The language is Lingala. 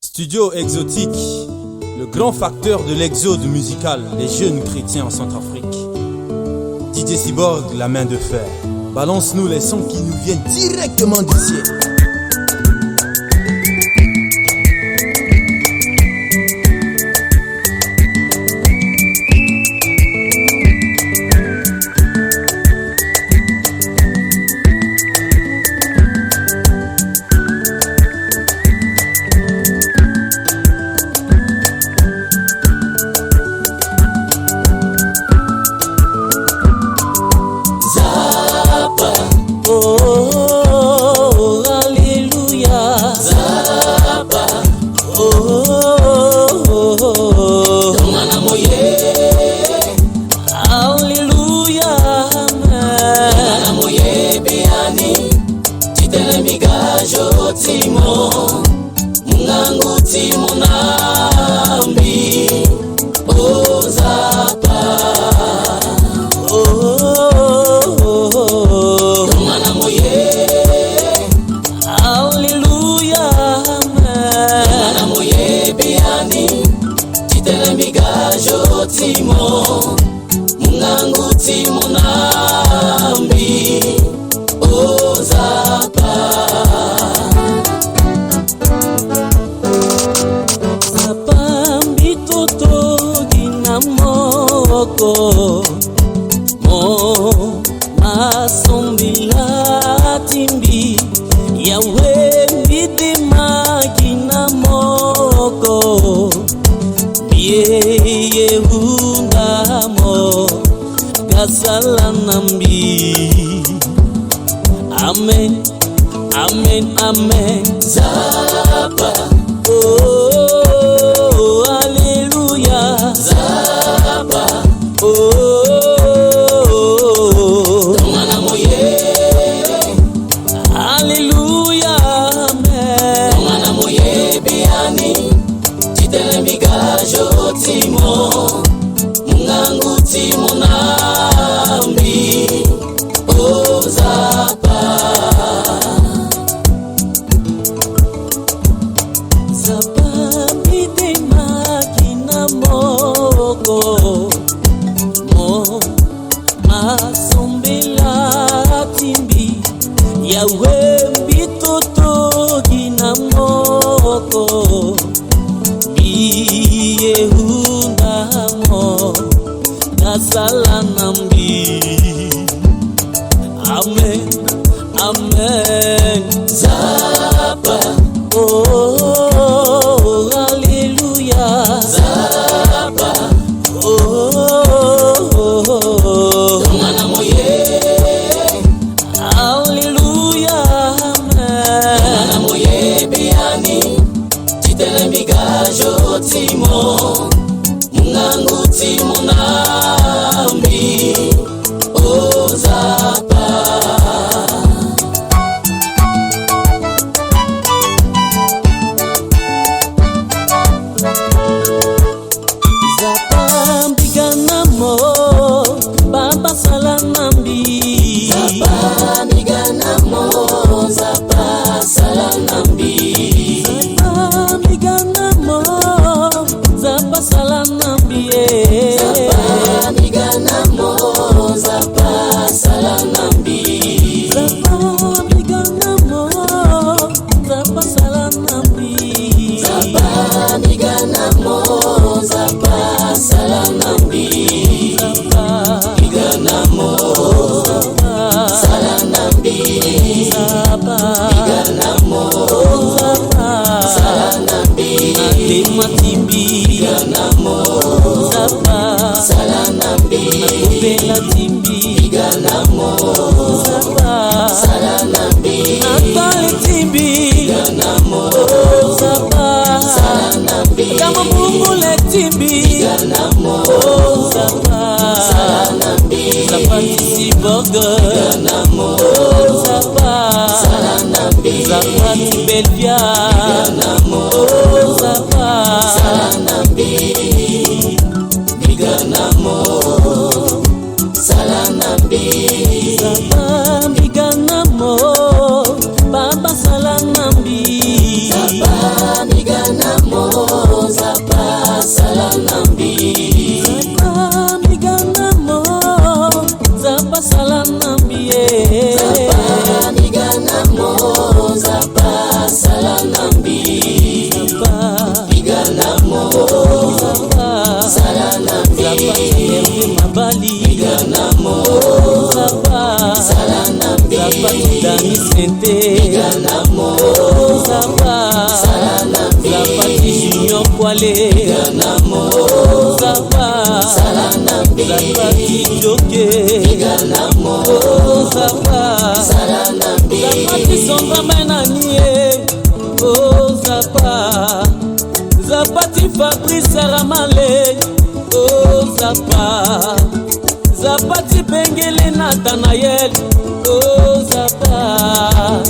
Studio Exotique, le grand facteur de l'exode musical des jeunes chrétiens en Centrafrique. DJ Cyborg, la main de fer. Balance-nous les sons qui nous viennent directement du ciel. Amen, amen, amen. Zapa, oh, alléluia. Zapa, oh, Tongana moye, alléluia, amen. Tongana moye biani, titele migajo timo, mungangu timo nambi, oh Zapa. Yawe mbitoto gina moko biye hundamo nasala nambi. Amen, amen. Zapa, oh, hallelujah. Zapa, oh, Tongana moye, migajo timo, mungangu timo nambi, oh Zapa. Zapa mbigana mo, baba sala nambi. Zapa mbigana mo, Zapa sala nambi. Zapa sala nambi, Zapa migana mo, Zapa sala nambi. Zapa migana mo, Zapa sala nambi. Zapa migana mo, Zapa sala nambi. Zapa migana mo, Zapa sala nambi. Zapa migana mo, Zapa sala nambi. Atema timbi ganamo, Zapa sala nambi. Nakupela timbi ganamo, Zapa sala nambi. Natale timbi ganamo, Zapa sala nambi. Kama Mungu le timbi ganamo, Zapa sala nambi. Zapa Cyborg ganamo, Zapa sala nambi. Zapa Belvia ganamo, Zapa sala nambi. Miganamo sala nambi. Zapa miganamo, baba sala nambi. Zapa migana Zapati Dani Sente Ganamo Zapa Salanambi Zapati Junior Kwale Ganamo Zapa Salanambi Zapati Joke Ganamo Zapa Salanambi Zapati Somba Menanie Zapa Zapati Fabrice Ramale Zapa Zapati Bengele Nathanael Zapa